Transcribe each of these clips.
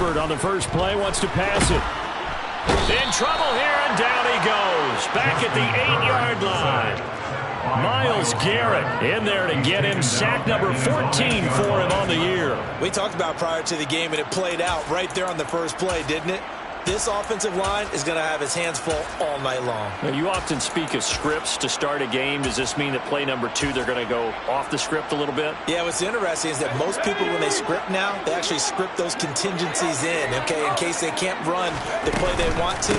Herbert on the first play wants to pass it. In trouble here, and down he goes. Back at the 8-yard line. Myles Garrett in there to get him sack number 14 for him on the year. We talked about prior to the game, and it played out right there on the first play, didn't it? This offensive line is going to have his hands full all night long. Now, you often speak of scripts to start a game. Does this mean that play number 2, they're going to go off the script a little bit? Yeah, what's interesting is that most people, when they script now, they actually script those contingencies in, okay, in case they can't run the play they want to.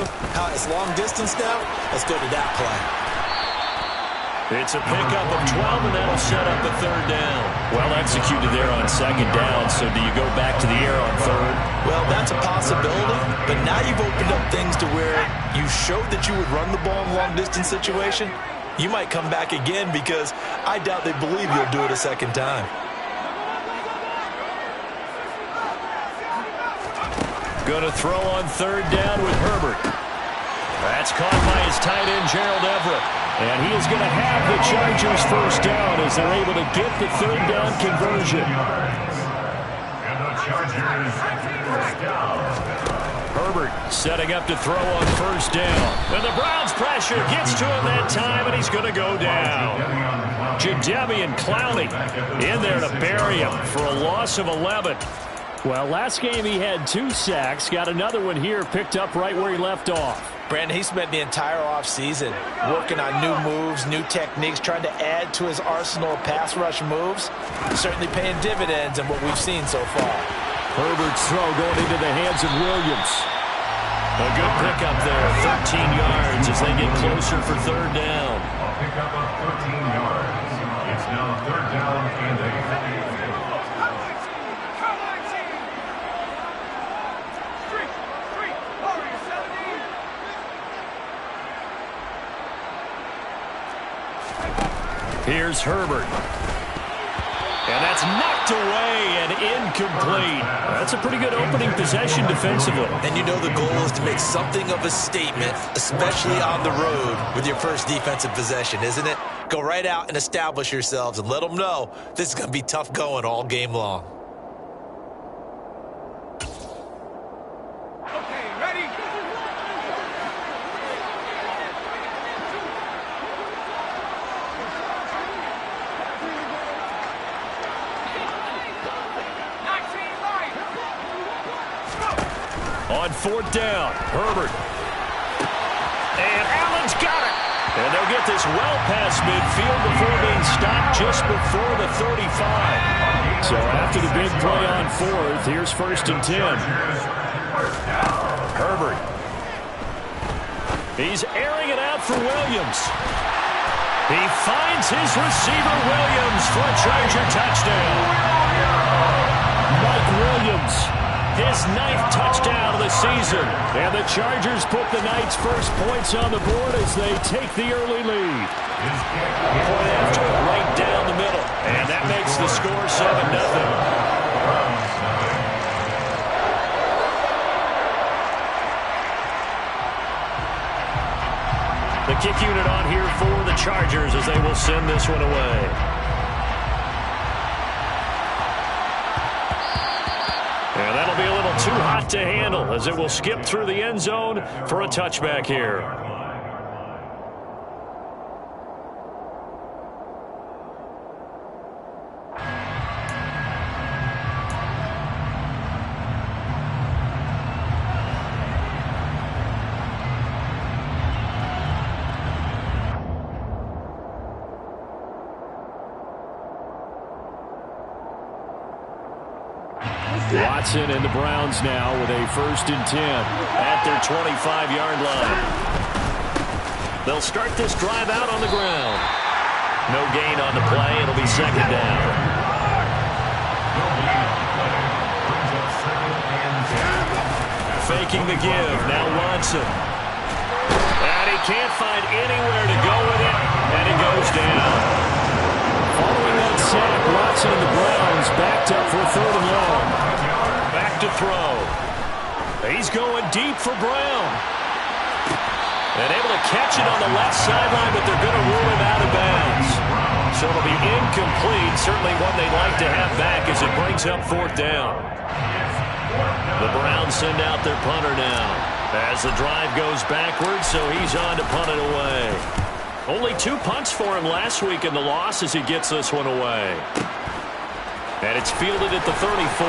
It's long distance now. Let's go to that play. It's a pickup of 12, and that'll set up a third down. Well executed there on second down, so do you go back to the air on third? Well, that's a possibility, but now you've opened up things to where you showed that you would run the ball in a long-distance situation. You might come back again because I doubt they believe you'll do it a second time. Going to throw on third down with Herbert. That's caught by his tight end, Gerald Everett. And he is going to have the Chargers first down as they're able to get the third down conversion. Herbert setting up to throw on first down. And the Browns pressure gets to him that time, and he's going to go down. Jadeveon Clowney in there to bury him for a loss of 11. Well, last game he had 2 sacks. Got another one here picked up right where he left off. Brandon, he spent the entire offseason working on new moves, new techniques, trying to add to his arsenal of pass rush moves. Certainly paying dividends in what we've seen so far. Herbert's throw going into the hands of Williams. A good pickup there, 13 yards as they get closer for third down. A pickup of 13 yards. It's now third down and 8. Here's Herbert. And that's knocked away and incomplete. That's a pretty good opening possession defensively. And you know the goal is to make something of a statement, especially on the road with your first defensive possession, isn't it? Go right out and establish yourselves and let them know this is going to be tough going all game long. On fourth down, Herbert. And Allen's got it. And they'll get this well past midfield before being stopped just before the 35. So after the big play on fourth, here's 1st and 10. Herbert. He's airing it out for Williams. He finds his receiver, Williams, for a Charger touchdown. Mike Williams. His 9th touchdown of the season. And the Chargers put the night's first points on the board as they take the early lead. Point after right down the middle. And that makes the score 7-0. The kick unit on here for the Chargers as they will send this one away. And that'll be a little too hot to handle as it will skip through the end zone for a touchback here. Watson and the Browns now with a 1st and 10 at their 25-yard line. They'll start this drive out on the ground. No gain on the play. It'll be 2nd down. Faking the give. Now Watson. And he can't find anywhere to go with it. And he goes down. Following that sack, Watson and the Browns backed up for 3rd and long. Back to throw. He's going deep for Brown. And able to catch it on the left sideline, but they're going to rule him out of bounds. So it'll be incomplete. Certainly one they'd like to have back as it brings up 4th down. The Browns send out their punter now as the drive goes backwards, so he's on to punt it away. Only 2 punts for him last week in the loss as he gets this one away. And it's fielded at the 34.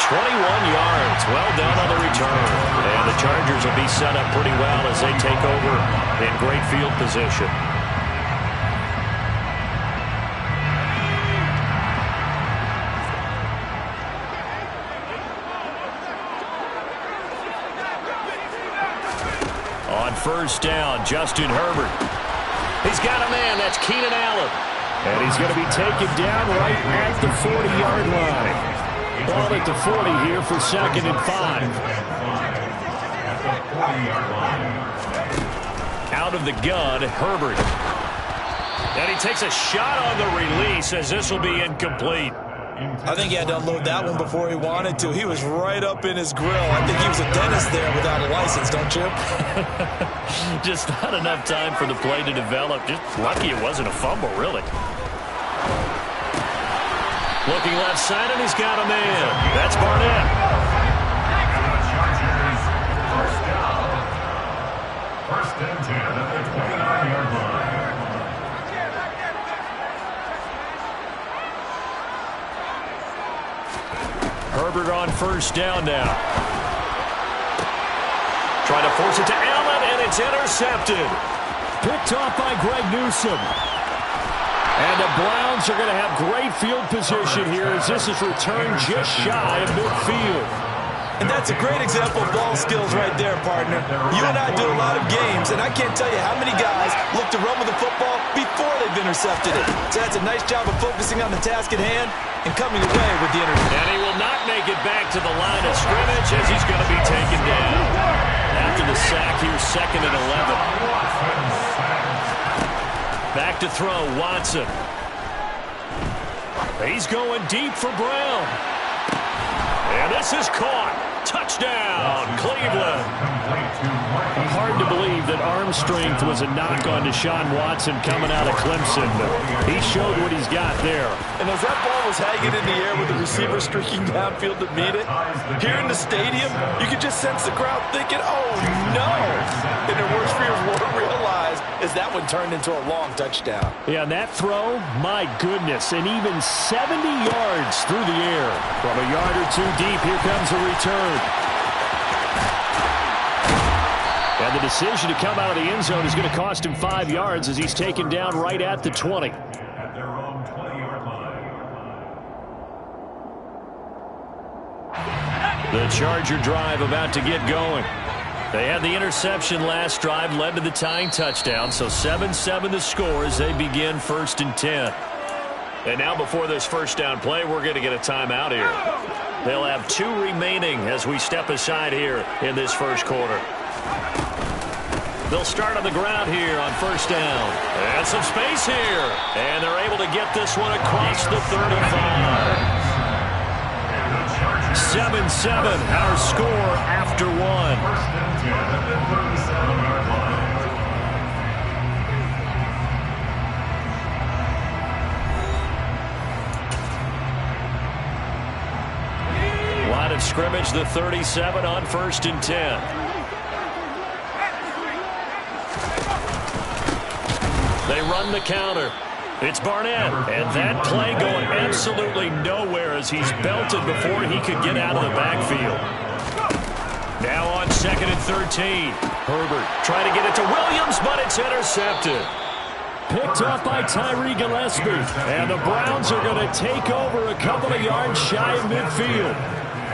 21 yards, well done on the return. And the Chargers will be set up pretty well as they take over in great field position. On first down, Justin Herbert. He's got a man, that's Keenan Allen. And he's going to be taken down right at the 40-yard line. Ball at the 40 here for 2nd and 5. Out of the gun, Herbert. And he takes a shot on the release as this will be incomplete. I think he had to unload that one before he wanted to. He was right up in his grill. I think he was a dentist there without a license, don't you? Just not enough time for the play to develop. Just lucky it wasn't a fumble, really. Looking left side, and he's got a man. That's Barnett. First down. 1st and 10 at the 29-yard line. Herbert on first down now. Trying to force it to Allen, and it's intercepted. Picked off by Greg Newsome. And the Browns are going to have great field position here as this is returned just shy of midfield. And that's a great example of ball skills right there, partner. You and I do a lot of games, and I can't tell you how many guys look to run with the football before they've intercepted it. So that's a nice job of focusing on the task at hand and coming away with the interception. And he will not make it back to the line of scrimmage as he's going to be taken down. After the sack, here's 2nd and 11. Back to throw, Watson. He's going deep for Brown. And this is caught. Touchdown, Cleveland. Hard to believe that arm strength was a knock on Deshaun Watson coming out of Clemson. He showed what he's got there. And as that ball was hanging in the air with the receiver streaking downfield to meet it, here in the stadium, you could just sense the crowd thinking, oh, no. And their worst fears weren't realized as that one turned into a long touchdown. Yeah, and that throw, my goodness, and even 70 yards through the air. From a yard or two deep, here comes a return. And the decision to come out of the end zone is going to cost him 5 yards as he's taken down right at the 20. At their own 20-yard line. The Charger drive about to get going. They had the interception last drive, led to the tying touchdown, so 7-7 the score as they begin 1st and 10. And now before this first down play, we're going to get a timeout here. They'll have 2 remaining as we step aside here in this first quarter. They'll start on the ground here on first down. And some space here. And they're able to get this one across the 35. 7-7, our score after 1. 1st and 10 at the 37-yard line. Line of scrimmage, the 37 on 1st and 10. They run the counter. It's Barnett, and that play going absolutely nowhere as he's belted before he could get out of the backfield. Now on 2nd and 13. Herbert trying to get it to Williams, but it's intercepted. Picked off by Tyree Gillespie, and the Browns are going to take over a couple of yards shy of midfield.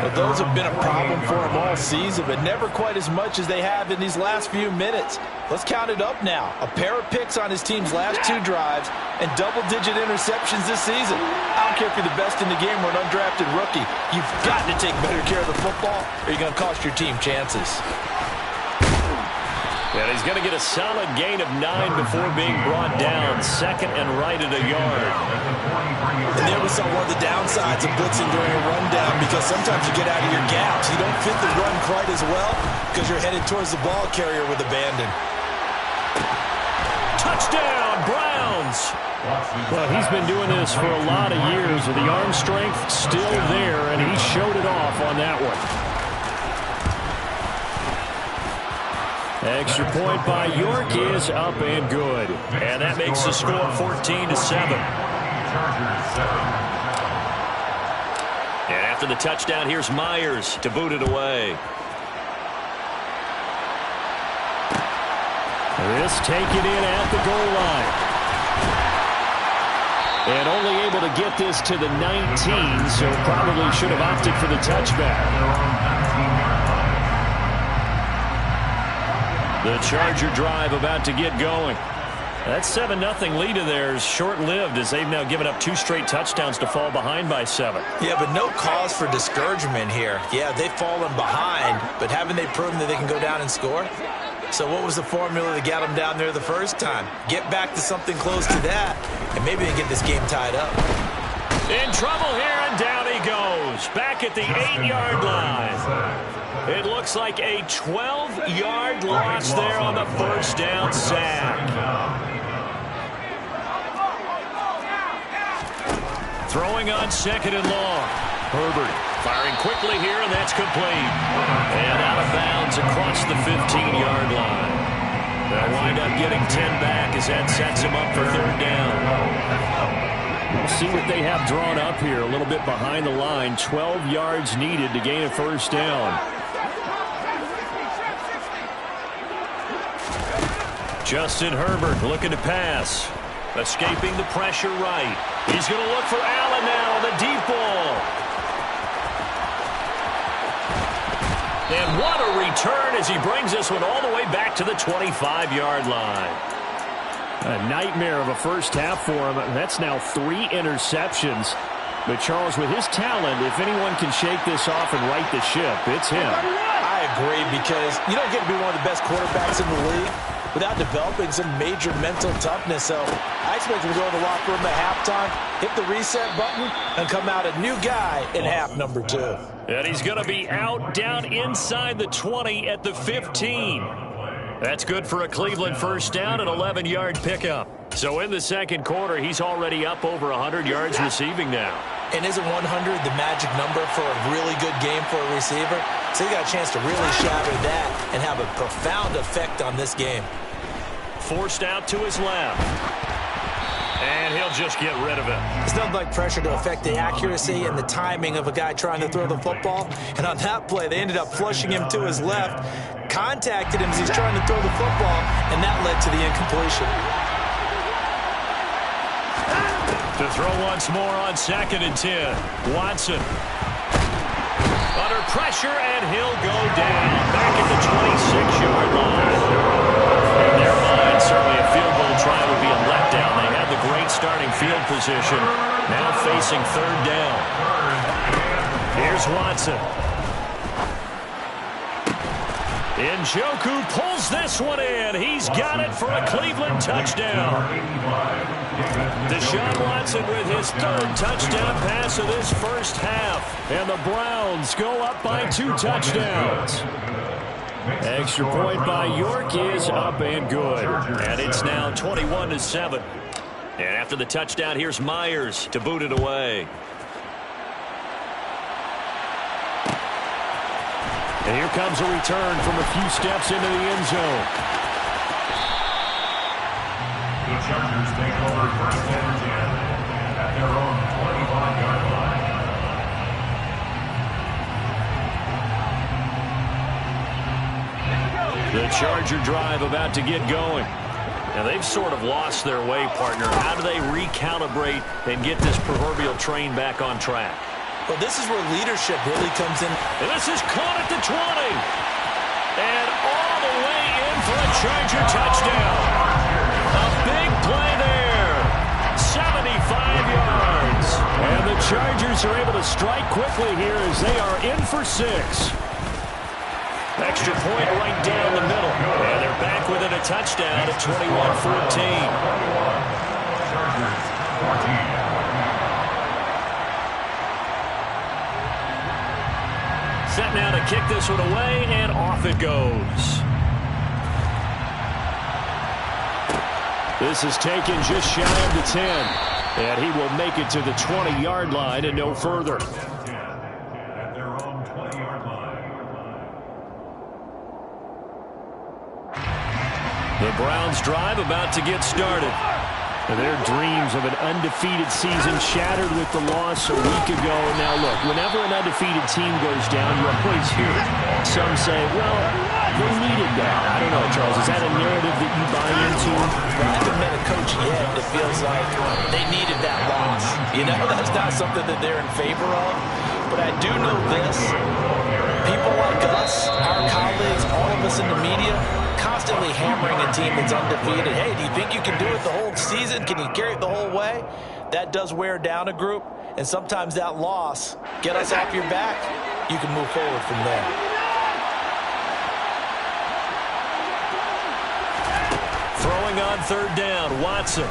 But those have been a problem for him all season, but never quite as much as they have in these last few minutes. Let's count it up now. A pair of picks on his team's last 2 drives and double-digit interceptions this season. I don't care if you're the best in the game or an undrafted rookie. You've got to take better care of the football or you're going to cost your team chances. And he's going to get a solid gain of 9 before being brought down. 2nd and right at a yard. And there we saw one of the downsides of blitzing during a rundown because sometimes you get out of your gaps. You don't fit the run quite as well because you're headed towards the ball carrier with abandon. Touchdown, Browns! downs. Well, he's been doing this for a lot of years with the arm strength still there, and he showed it off on that one. Extra point by York is up and good. And that makes the score 14-7. And after the touchdown, here's Myers to boot it away. This taken in at the goal line. And only able to get this to the 19, so probably should have opted for the touchback. The Charger drive about to get going. That 7-0 lead of theirs short-lived as they've now given up 2 straight touchdowns to fall behind by 7. Yeah, but no cause for discouragement here. Yeah, they've fallen behind, but haven't they proven that they can go down and score? So what was the formula that got them down there the first time? Get back to something close to that, and maybe they get this game tied up. In trouble here, and down he goes. Back at the 8-yard line. It looks like a 12-yard loss there on the first down sack. Throwing on 2nd and long. Herbert firing quickly here, and that's complete. And out of bounds across the 15-yard line. They'll wind up getting 10 back as that sets him up for 3rd down. We'll see what they have drawn up here. A little bit behind the line. 12 yards needed to gain a 1st down. Justin Herbert looking to pass. Escaping the pressure right. He's going to look for Allen now, the deep ball. And what a return as he brings this one all the way back to the 25-yard line. A nightmare of a first half for him. That's now 3 interceptions. But Charles, with his talent, if anyone can shake this off and right the ship, it's him. I agree, because you don't get to be one of the best quarterbacks in the league without developing some major mental toughness. So I expect him to go in the locker room at halftime, hit the reset button, and come out a new guy in half number 2. And he's going to be out down inside the 20 at the 15. That's good for a Cleveland first down, an 11-yard pickup. So in the second quarter, he's already up over 100 yards receiving now. And isn't 100 the magic number for a really good game for a receiver? So he got a chance to really shatter that and have a profound effect on this game. Forced out to his left. And he'll just get rid of it. It's nothing like pressure to affect the accuracy and the timing of a guy trying to throw the football. And on that play, they ended up flushing him to his left, contacted him as he's trying to throw the football, and that led to the incompletion. To throw once more on 2nd and 10. Watson. Under pressure, and he'll go down back at the 26-yard line. In their mind, certainly a field goal try would be a letdown. They had the great starting field position. Now facing 3rd down. Here's Watson. Njoku pulls this one in. He's got it for a Cleveland touchdown. Deshaun Watson with his 3rd touchdown pass of this first half. And the Browns go up by 2 touchdowns. Extra point by York is up and good. And it's now 21-7. And after the touchdown, here's Myers to boot it away. And here comes a return from a few steps into the end zone. The Chargers take over 1st and 10 at their own 25-yard line. The Charger drive about to get going. Now, they've sort of lost their way, partner. How do they recalibrate and get this proverbial train back on track? Well, this is where leadership really comes in. And this is caught at the 20. And all the way in for a Charger touchdown. A big play there. 75 yards. And the Chargers are able to strike quickly here as they are in for 6. Extra point right down the middle. And they're back within a touchdown at 21-14. Chargers 14. Set now to kick this one away, and off it goes. This is taken just shy of the 10. And he will make it to the 20-yard line and no further. At their own 20-yard line. The Browns' drive about to get started. Their dreams of an undefeated season shattered with the loss a week ago. Now, look, whenever an undefeated team goes down, you always hear some say, well, they needed that. I don't know, Charles. Is that a narrative that you buy into? I haven't met a coach yet that feels like they needed that loss. You know, that's not something that they're in favor of. But I do know this. People like us, our colleagues, all of us in the media, constantly hammering a team that's undefeated. Hey, do you think you can do it the whole season? Can you carry it the whole way? That does wear down a group, and sometimes that loss, get us off your back, you can move forward from there. Throwing on third down, Watson.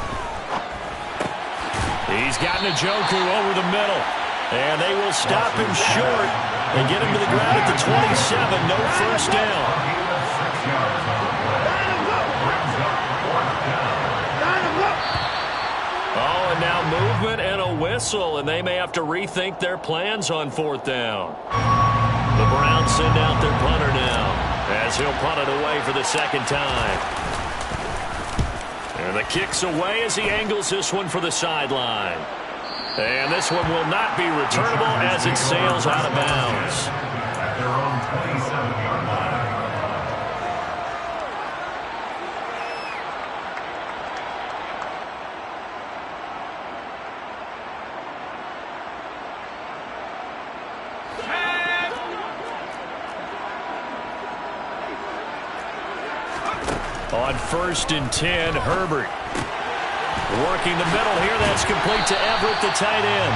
He's got Njoku over the middle, and they will stop him short and get him to the ground at the 27. No first down. Oh, and now movement and a whistle, and they may have to rethink their plans on fourth down. The Browns send out their punter now as he'll punt it away for the second time. And the kick's away as he angles this one for the sideline. And this one will not be returnable as it sails out of bounds. At their own 27-yard line. On 1st and 10, Herbert. Working the middle here. That's complete to Everett, the tight end.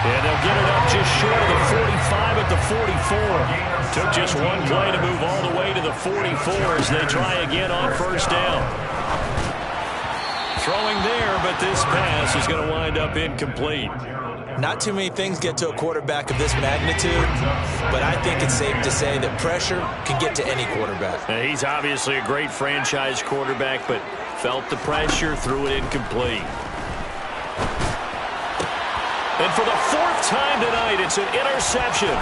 And they'll get it up just short of the 45 at the 44. Took just one play to move all the way to the 44 as they try again on first down. Throwing there, but this pass is going to wind up incomplete. Not too many things get to a quarterback of this magnitude, but I think it's safe to say that pressure can get to any quarterback. Now, he's obviously a great franchise quarterback, but felt the pressure, threw it incomplete. And for the 4th time tonight, it's an interception.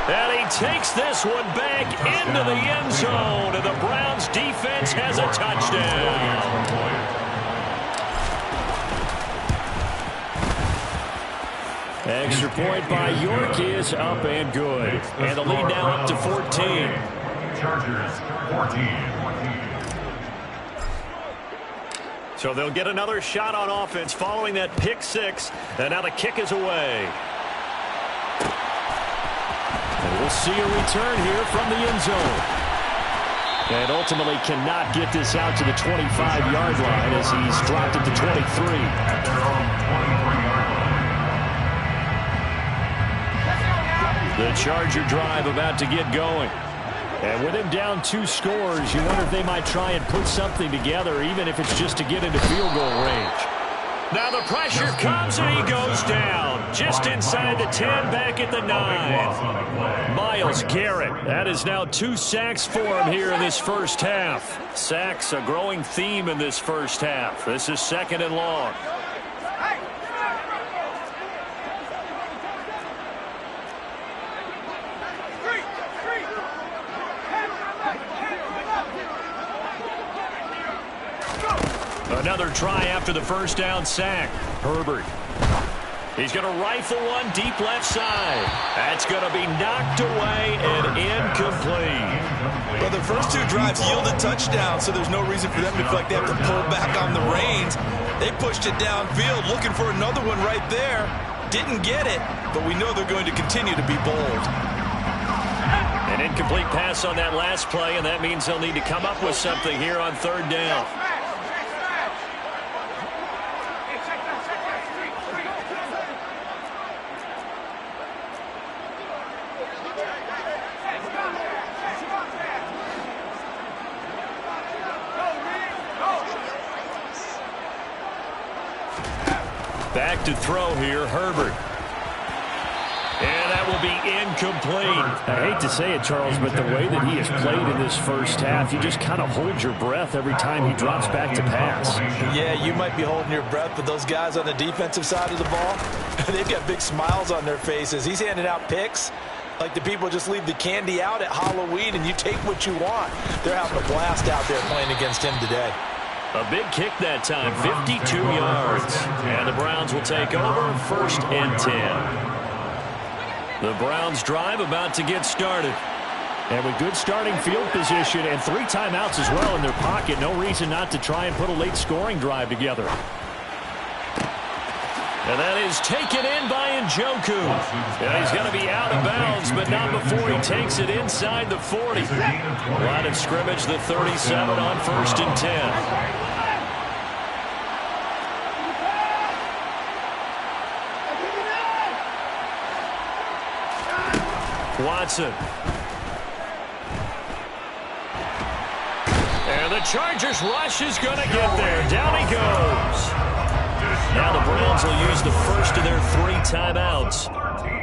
And he takes this one back into the end zone, and the Browns defense has a touchdown. Extra point by York is up and good. And the lead now up to 14. Chargers, 14. So they'll get another shot on offense following that pick six. And now the kick is away. And we'll see a return here from the end zone. And ultimately cannot get this out to the 25-yard line as he's dropped at the 23. At their own 23-yard line. The Charger drive about to get going. And with him down 2 scores, you wonder if they might try and put something together, even if it's just to get into field goal range. Now the pressure comes and he goes down. Just inside the 10, back at the 9. Myles Garrett. That is now 2 sacks for him here in this first half. Sacks, a growing theme in this first half. This is 2nd and long. Another try after the first down sack. Herbert. He's going to rifle one deep left side. That's going to be knocked away and incomplete. Well, the first 2 drives yielded touchdowns, so there's no reason for them to feel like they have to pull back on the reins. They pushed it downfield, looking for another one right there. Didn't get it, but we know they're going to continue to be bold. An incomplete pass on that last play, and that means they'll need to come up with something here on 3rd down. Back to throw here, Herbert. And that will be incomplete. I hate to say it, Charles, but the way that he has played in this first half, you just kind of hold your breath every time he drops back to pass. Yeah, you might be holding your breath, but those guys on the defensive side of the ball, they've got big smiles on their faces. He's handing out picks like the people just leave the candy out at Halloween and you take what you want. They're having a blast out there playing against him today. A big kick that time, 52 yards. And the Browns will take over, 1st and 10. The Browns drive about to get started. And with good starting field position and 3 timeouts as well in their pocket, no reason not to try and put a late scoring drive together. And that is taken in by Njoku. And he's going to be out of bounds, but not before he takes it inside the 40. Line of scrimmage, the 37 on 1st and 10. Watson. And the Chargers rush is going to get there. Down he goes. Now the Browns will use the first of their 3 timeouts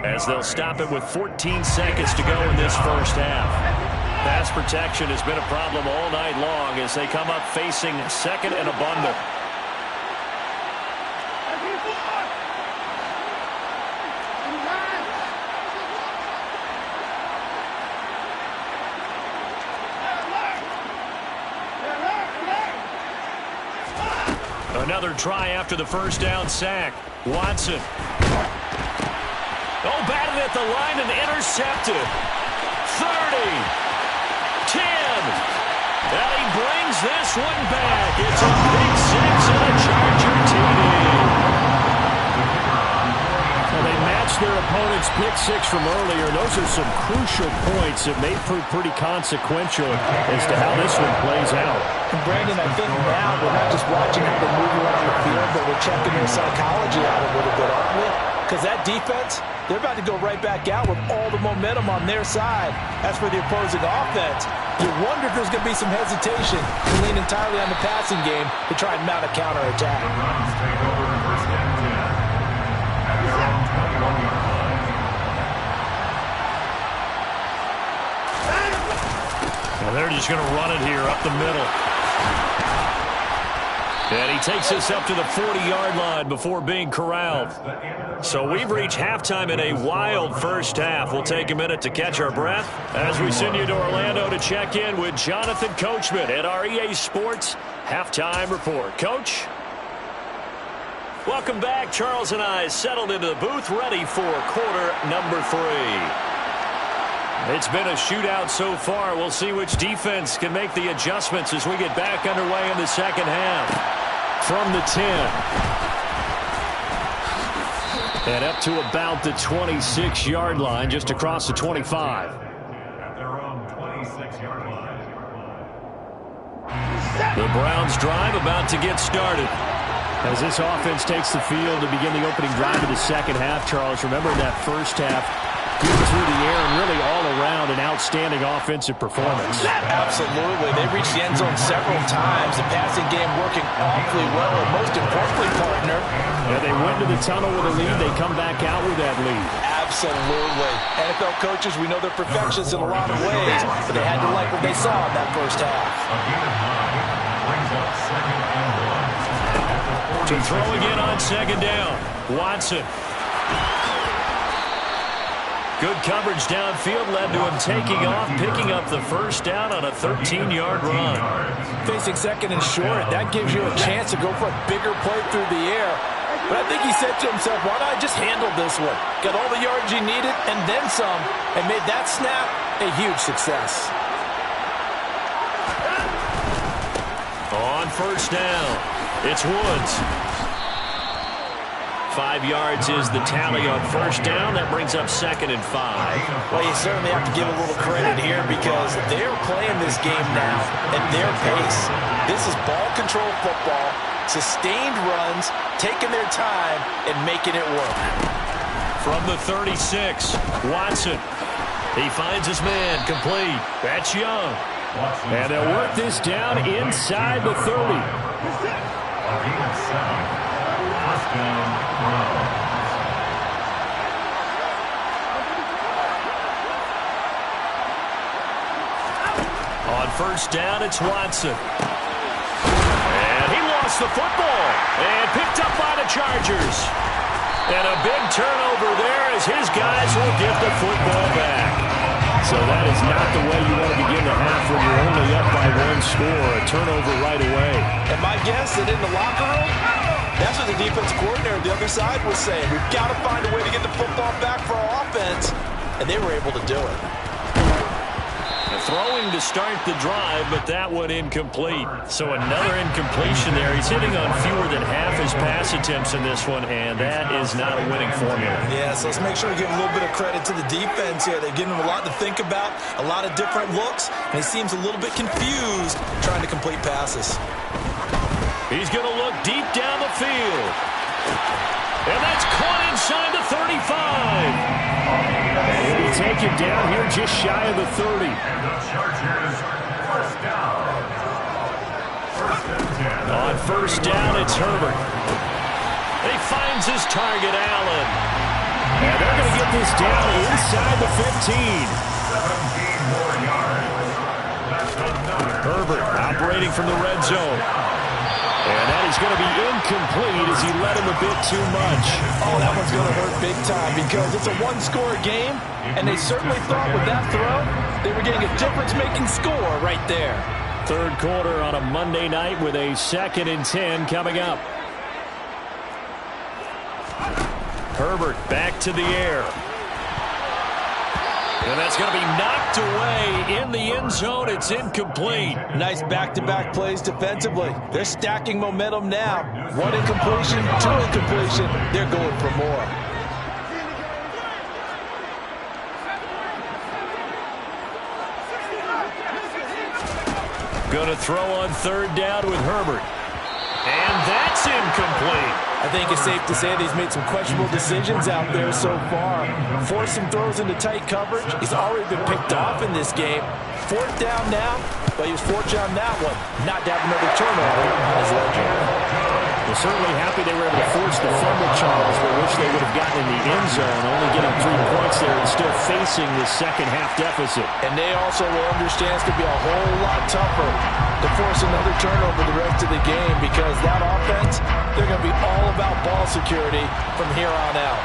as they'll stop it with 14 seconds to go in this first half. Pass protection has been a problem all night long as they come up facing 2nd and abundant. Another try after the first down sack. Watson. Oh, batted at the line and intercepted. 30. 10. And he brings this one back. It's a big 6 and a Charger TD. Well, they matched their opponent's pick 6 from earlier. Those are some crucial points that may prove pretty consequential as to how this one plays out. And Brandon, I think now we're not just watching how they move around the field, but we're checking their psychology out a little bit, aren't we? Because that defense, they're about to go right back out with all the momentum on their side. As for the opposing offense, you wonder if there's going to be some hesitation to lean entirely on the passing game to try and mount a counterattack. The Browns take over 1st and 10 at their own 21-yard line. And they're just going to run it here up the middle. And he takes us up to the 40-yard line before being corralled. So we've reached halftime in a wild first half. We'll take a minute to catch our breath as we send you to Orlando to check in with Jonathan Coachman at our EA Sports Halftime Report. Coach? Welcome back. Charles and I settled into the booth ready for quarter number 3. It's been a shootout so far. We'll see which defense can make the adjustments as we get back underway in the second half. From the 10. And up to about the 26-yard line, just across the 25. At their own 26-yard line. The Browns drive about to get started. As this offense takes the field to begin the opening drive of the second half, Charles, remember in that first half, good through the air and really all around an outstanding offensive performance. Absolutely. They reached the end zone several times. The passing game working awfully well. And most importantly, partner, yeah, they went to the tunnel with a lead. They come back out with that lead. absolutely. NFL coaches, we know they're perfectionists in a lot of ways, but they had to like what they saw in that first half. To throw again on 2nd down. Watson. Good coverage downfield led to him taking off, picking up the first down on a 13-yard run. Facing 2nd and short, that gives you a chance to go for a bigger play through the air. But I think he said to himself, why not just handle this one? Got all the yards you needed and then some, and made that snap a huge success. On 1st down, it's Woods. 5 yards is the tally on 1st down. That brings up 2nd and 5. Well, you certainly have to give a little credit here because they're playing this game now at their pace. This is ball control football, sustained runs, taking their time, and making it work. From the 36, Watson. He finds his man, complete. That's Young. And they'll work this down inside the 30. On first down, it's Watson. And he lost the football. And picked up by the Chargers. And a big turnover there as his guys will get the football back. So that is not the way you want to begin the half when you're only up by one score. A turnover right away. And my guess that in the locker room, that's what the defensive coordinator on the other side was saying. We've got to find a way to get the football back for our offense. And they were able to do it. Throwing to start the drive, but that one incomplete. So another incompletion there. He's hitting on fewer than half his pass attempts in this one, and that is not a winning formula. Yeah, so let's make sure we give a little bit of credit to the defense here. They're giving him a lot to think about, a lot of different looks, and he seems a little bit confused trying to complete passes. He's going to look deep down the field. And that's caught inside the 35. And he'll be taken down here just shy of the 30. And the Chargers, first down. First and 10. On first down, it's Herbert. He finds his target, Allen. And they're going to get this down inside the 15. 17 more yards. That's another. Herbert operating from the red zone. And that is going to be incomplete as he led him a bit too much. Oh, that one's going to hurt big time because it's a one-score game, and they certainly thought with that throw they were getting a difference-making score right there. Third quarter on a Monday night with a 2nd and 10 coming up. Herbert back to the air. And that's going to be knocked away in the end zone. It's incomplete. Nice back-to-back plays defensively. They're stacking momentum now. One incompletion, two incompletion. They're going for more. Going to throw on third down with Herbert. And that's incomplete. I think it's safe to say that he's made some questionable decisions out there so far. Forced some throws into tight coverage. He's already been picked off in this game. Fourth down now, but he was fortunate on that one. Not to have another turnover on his ledger. They're certainly happy they were able to force the fumble, Charles, but wish they would have gotten in the end zone, only getting 3 points there and still facing the second half deficit. And they also will understand it's going to be a whole lot tougher to force another turnover the rest of the game because that offense, they're going to be all about ball security from here on out.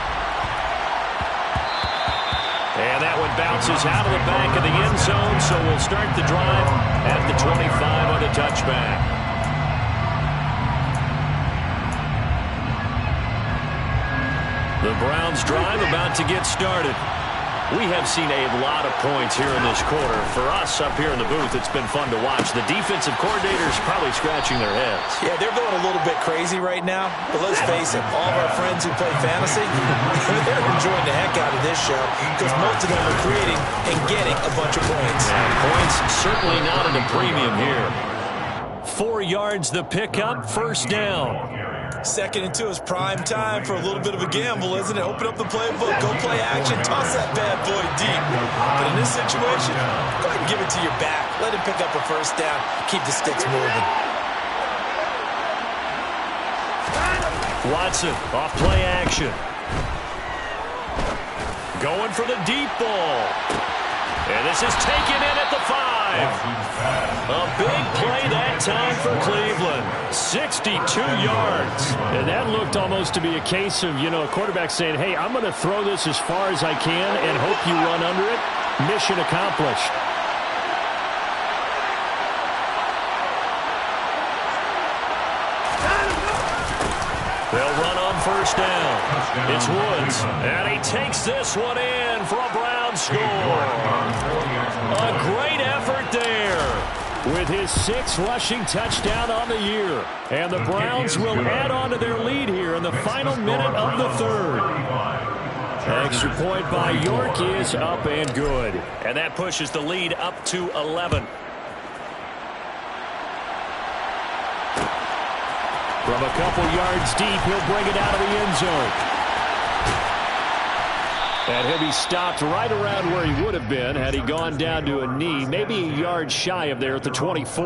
And that one bounces out of the back of the end zone, so we'll start the drive at the 25 on the touchback. The Browns drive about to get started. We have seen a lot of points here in this quarter. For us up here in the booth, it's been fun to watch. The defensive coordinators probably scratching their heads. Yeah, they're going a little bit crazy right now. But let's face it, all of our friends who play fantasy, they're enjoying the heck out of this show because most of them are creating and getting a bunch of points. And points certainly not at a premium here. 4 yards the pickup, first down. 2nd and 2 is prime time for a little bit of a gamble, isn't it? Open up the playbook, go play action, toss that bad boy deep. But in this situation, go ahead and give it to your back. Let him pick up a first down. Keep the sticks moving. Watson off play action. Going for the deep ball. And this is taken in at the 5. A big play that time for Cleveland. 62 yards. And that looked almost to be a case of, a quarterback saying, hey, I'm going to throw this as far as I can and hope you run under it. Mission accomplished. They'll run on first down. It's Woods. And he takes this one in for a Browns score. A great effort there with his 6th rushing touchdown on the year. And the Browns will add on to their lead here in the final minute of the 3rd. Extra point by York is up and good. And that pushes the lead up to 11. From a couple yards deep, he'll bring it out of the end zone. And he'll be stopped right around where he would have been had he gone down to a knee, maybe a yard shy of there at the 24.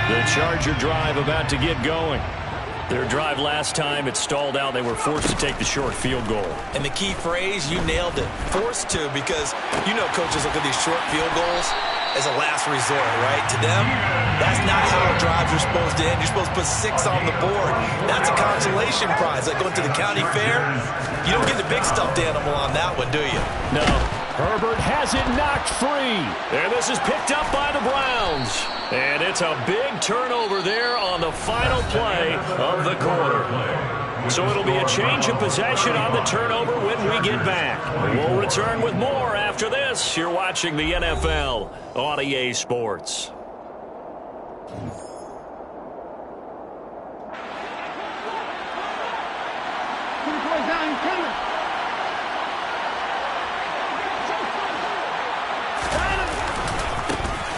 The Charger drive about to get going. Their drive last time, it stalled out. They were forced to take the short field goal. And the key phrase, you nailed it, forced to, because you know coaches look at these short field goals as a last resort, right? To them, that's not how drives are supposed to end. You're supposed to put 6 on the board. That's a consolation prize. Like going to the county fair, you don't get the big stuffed animal on that one, do you? No. Herbert has it knocked free. And this is picked up by the Browns. And it's a big turnover there on the final play of the quarter. So it'll be a change of possession on the turnover when we get back. We'll return with more after this. You're watching the NFL on EA Sports.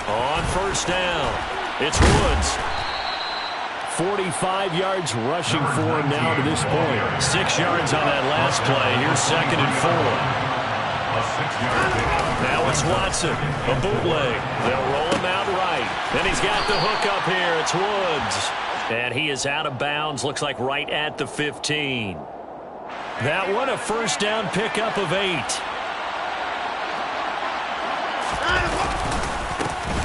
On first down, it's Woods. 45 yards rushing for him now to this point. 6 yards on that last play. Here's 2nd and 4. Now it's Watson. A bootleg. They'll roll him out right. Then he's got the hook up here. It's Woods. And he is out of bounds. Looks like right at the 15. That one a first down pickup of 8.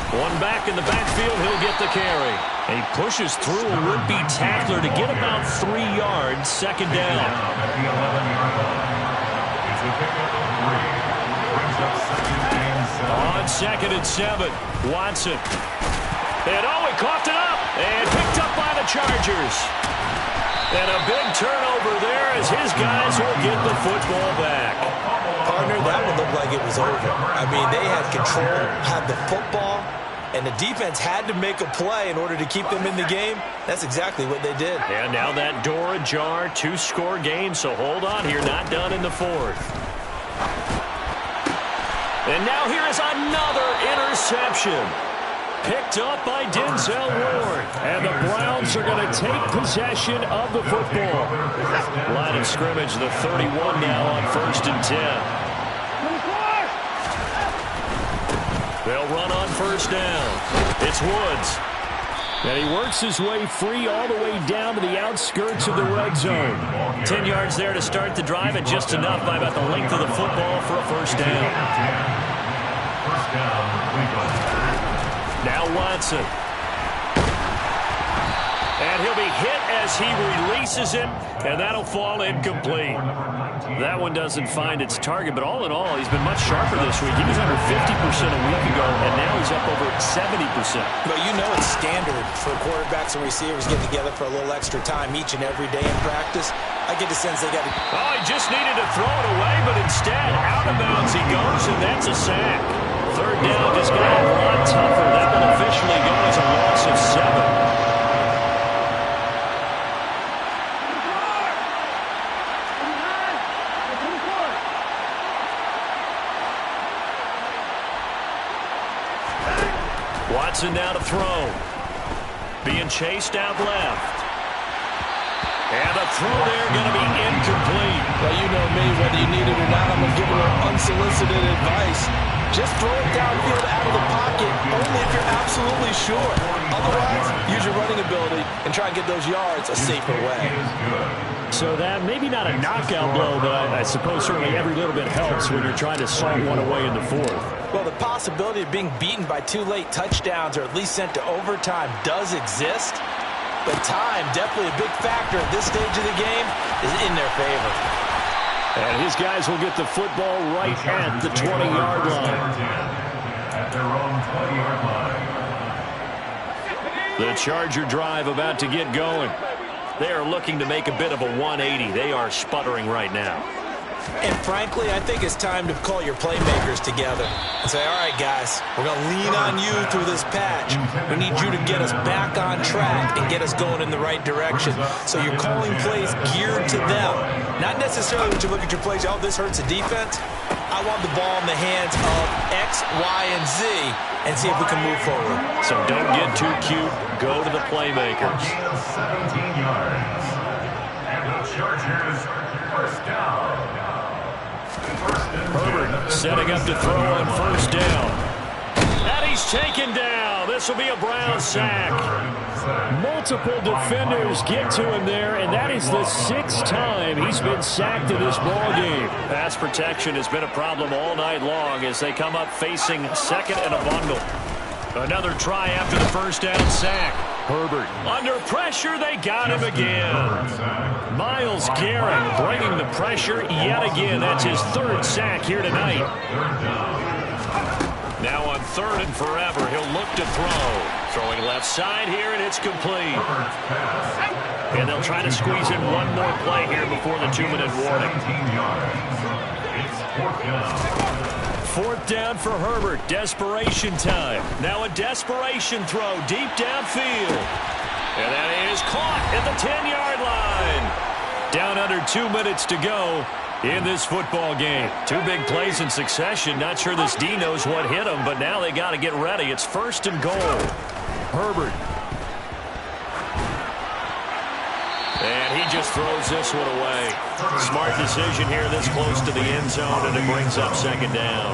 One back in the backfield, he'll get the carry. And he pushes through a would-be tackler to get about 3 yards, 2nd down. On 2nd and 7, Watson. And he coughed it up and picked up by the Chargers. And a big turnover there as his guys will get the football back. Partner, that one looked like it was over. I mean, they had control, had the football, and the defense had to make a play in order to keep them in the game. That's exactly what they did. And now that door ajar, 2-score game, so hold on here, not done in the 4th. And now here is another interception. Picked up by Denzel Ward. And the Browns are going to take possession of the football. Line of scrimmage, the 31 now on 1st and 10. They'll run on first down. It's Woods. And he works his way free all the way down to the outskirts of the red zone. 10 yards there to start the drive, and just enough by about the length of the football for a first down. Now Watson. And he'll be hit as he releases it, and that'll fall incomplete. That one doesn't find its target, but all in all, he's been much sharper this week. He was under 50% a week ago, and now he's up over 70%. But you know it's standard for quarterbacks and receivers getting together for a little extra time each and every day in practice. I get the sense they got to... Oh, he just needed to throw it away, but instead, out of bounds he goes, and that's a sack. 3rd down just got a lot tougher. That will officially go as a loss of 7. Watson now to throw. Being chased out left. And a throw there going to be incomplete. Well, you know me, whether you need it or not, I'm going to give it unsolicited advice. Just throw it downfield out of the pocket, only if you're absolutely sure. Otherwise, use your running ability and try and get those yards a safer way. So that, maybe not a knockout blow, but I suppose certainly every little bit helps when you're trying to salt one away in the 4th. Well, the possibility of being beaten by 2 late touchdowns or at least sent to overtime does exist. But time, definitely a big factor at this stage of the game, is in their favor. And his guys will get the football right at the 20-yard line. At their own 20-yard line. The Charger drive about to get going. They are looking to make a bit of a 180. They are sputtering right now. And frankly, I think it's time to call your playmakers together and say, all right, guys, we're going to lean on you through this patch. We need you to get us back on track and get us going in the right direction. So you're calling plays geared to them. Not necessarily when you look at your plays, oh, this hurts the defense. I want the ball in the hands of X, Y, and Z and see if we can move forward. So don't get too cute. Go to the playmakers. 17 yards. And the Chargers first down. Herbert setting up to throw on first down. And he's taken down. This will be a Brown sack. Multiple defenders get to him there, and that is the 6th time he's been sacked in this ball game. Pass protection has been a problem all night long as they come up facing second and a bundle. Another try after the first down sack. Herbert under pressure. They got him again. Myles Garrett bringing the pressure yet again. That's his 3rd sack here tonight. Now on 3rd and forever, he'll look to throw. Throwing left side here, and it's complete. And they'll try to squeeze in one more play here before the 2-minute warning. 4th down for Herbert. Desperation time. Now a desperation throw deep downfield. And that is caught at the 10-yard line. Down under 2 minutes to go in this football game. 2 big plays in succession. Not sure this D knows what hit him, but now they got to get ready. It's 1st and goal. Herbert. And he just throws this one away. Smart decision here this close to the end zone, and it brings up 2nd down.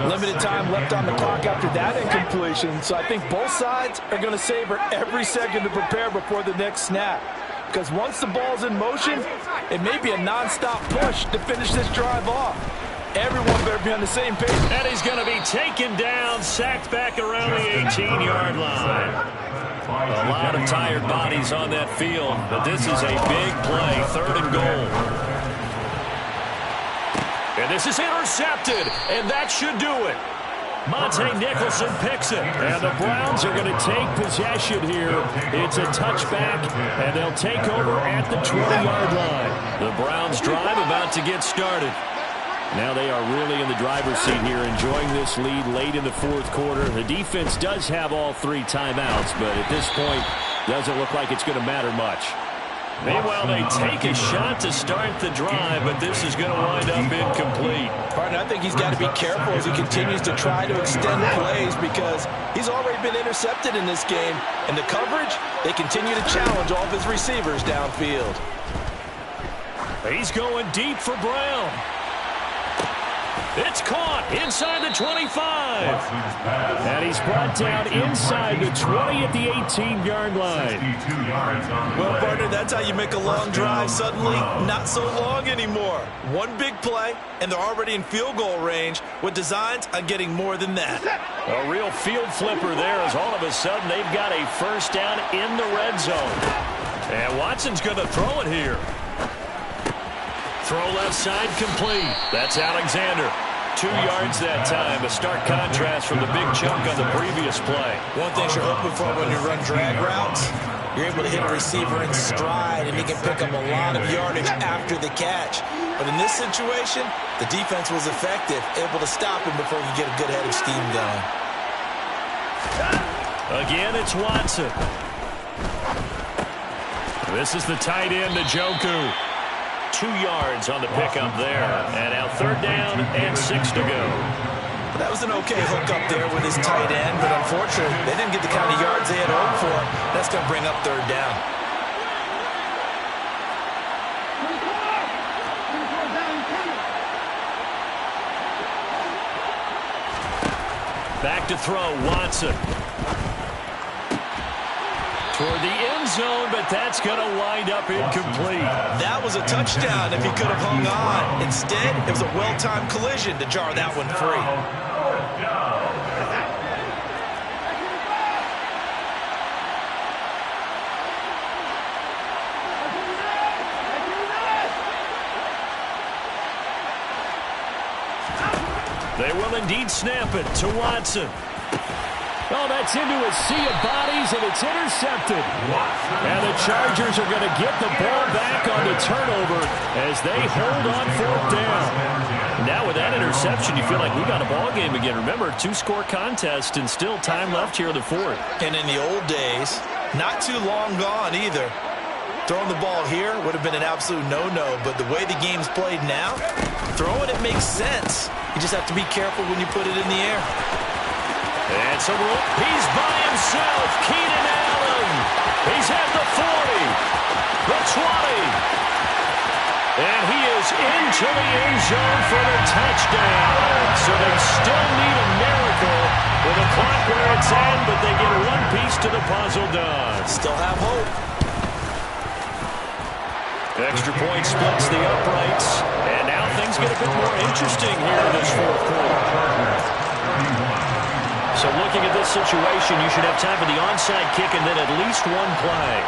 Limited time left on the clock after that incompletion, so I think both sides are going to savor every second to prepare before the next snap. Because once the ball's in motion, it may be a nonstop push to finish this drive off. Everyone better be on the same page. And he's going to be taken down, sacked back around the 18-yard line. A lot of tired bodies on that field, but this is a big play, 3rd and goal. And this is intercepted, and that should do it. Monte Nicholson picks it, and the Browns are going to take possession here. It's a touchback, and they'll take over at the 20-yard line. The Browns drive about to get started. Now they are really in the driver's seat here, enjoying this lead late in the 4th quarter. The defense does have all 3 timeouts, but at this point, doesn't look like it's going to matter much. Meanwhile, they take a shot to start the drive, but this is going to wind up incomplete. Partner, I think he's got to be careful as he continues to try to extend plays because he's already been intercepted in this game. And the coverage, they continue to challenge all of his receivers downfield. He's going deep for Brown. It's caught inside the 25. And he's brought down inside the 20 at the 18-yard line. Well, partner, that's how you make a long drive suddenly not so long anymore. One big play, and they're already in field goal range with designs on getting more than that. A real field flipper there as all of a sudden they've got a 1st down in the red zone. And Watson's going to throw it here. Throw left side complete. That's Alexander. 2 yards that time. A stark contrast from the big chunk on the previous play. One thing you're hoping for when you run drag routes, you're able to hit a receiver in stride, and he can pick up a lot of yardage after the catch. But in this situation, the defense was effective, able to stop him before he could get a good head of steam going. Again, it's Watson. This is the tight end, Njoku. 2 yards on the pickup there. And now 3rd down and 6 to go. That was an okay hookup there with his tight end, but unfortunately, they didn't get the kind of yards they had hoped for. That's going to bring up 3rd down. Back to throw, Watson. Toward the end zone, but that's going to wind up incomplete. That was a touchdown if he could have hung on. Instead, it was a well-timed collision to jar that one free. They will indeed snap it to Watson. Oh, that's into a sea of bodies, and it's intercepted. And the Chargers are going to get the ball back on the turnover as they hold on 4th down. Now with that interception, you feel like we got a ball game again. Remember, 2-score contest and still time left here in the 4th. And in the old days, not too long gone either. Throwing the ball here would have been an absolute no-no, but the way the game's played now, throwing it makes sense. You just have to be careful when you put it in the air. And so he's by himself, Keenan Allen. He's at the 40, the 20. And he is into the end zone for the touchdown. So they still need a miracle With the clock where it's at, but they get one piece to the puzzle done. Still have hope. Extra point splits the uprights, and now things get a bit more interesting here in this fourth quarter. So looking at this situation, you should have time for the onside kick and then at least one play.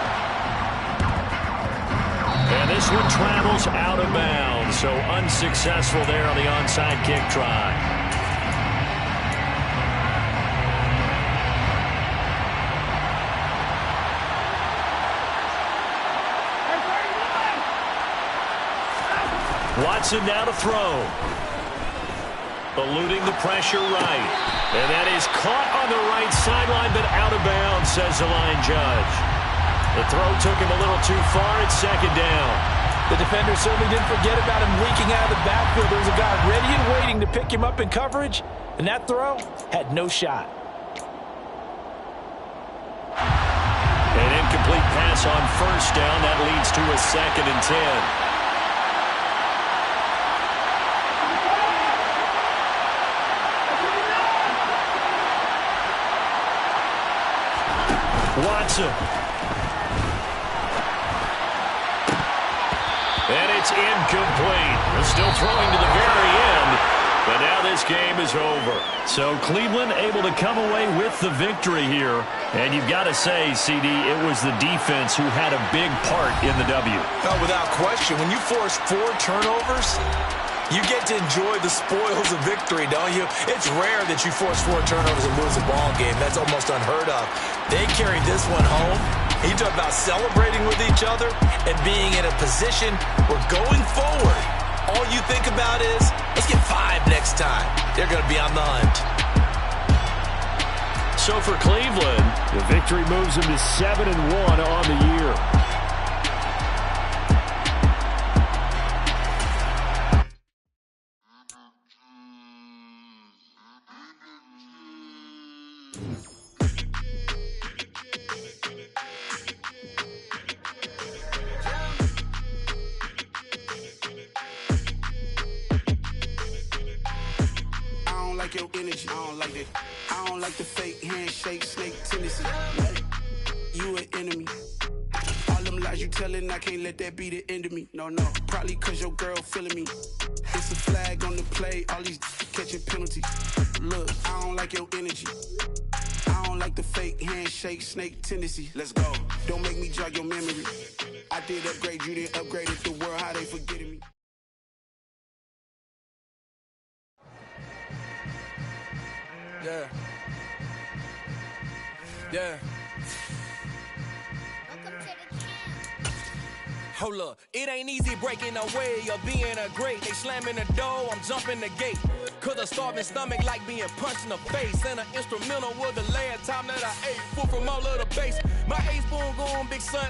And this one travels out of bounds, so unsuccessful there on the onside kick try. Watson now to throw. Eluding the pressure right. And that is caught on the right sideline, but out of bounds, says the line judge. The throw took him a little too far. It's second down. The defender certainly didn't forget about him leaking out of the backfield. There was a guy ready and waiting to pick him up in coverage, and that throw had no shot. An incomplete pass on first down. That leads to a 2nd and 10. Watson. And it's incomplete. They're still throwing to the very end, but now this game is over. So Cleveland able to come away with the victory here. And you've got to say, CD, it was the defense who had a big part in the W. Oh, without question. When you force 4 turnovers, you get to enjoy the spoils of victory, don't you? It's rare that you force 4 turnovers and lose a ball game. That's almost unheard of. They carried this one home. You talk about celebrating with each other and being in a position where going forward, all you think about is, let's get 5 next time. They're going to be on the hunt. So for Cleveland, the victory moves them to 7-1 on the year. Your energy, I don't like it. I don't like the fake handshake, snake tendency. You an enemy. All them lies you telling, I can't let that be the end of me. No, probably cause your girl feeling me. It's a flag on the play, all these catching penalties. Look, I don't like your energy. I don't like the fake handshake, snake tendency. Let's go. Don't make me jog your memory. I did upgrade, you didn't upgrade it. The world, how they forgetting me. Yeah. Hold up, it ain't easy breaking away or being a great. They slamming the door, I'm jumping the gate. Cause a starving stomach like being punched in the face. And an instrumental was the last time that I ate. Food from all of the base. My A-spoon going, big son.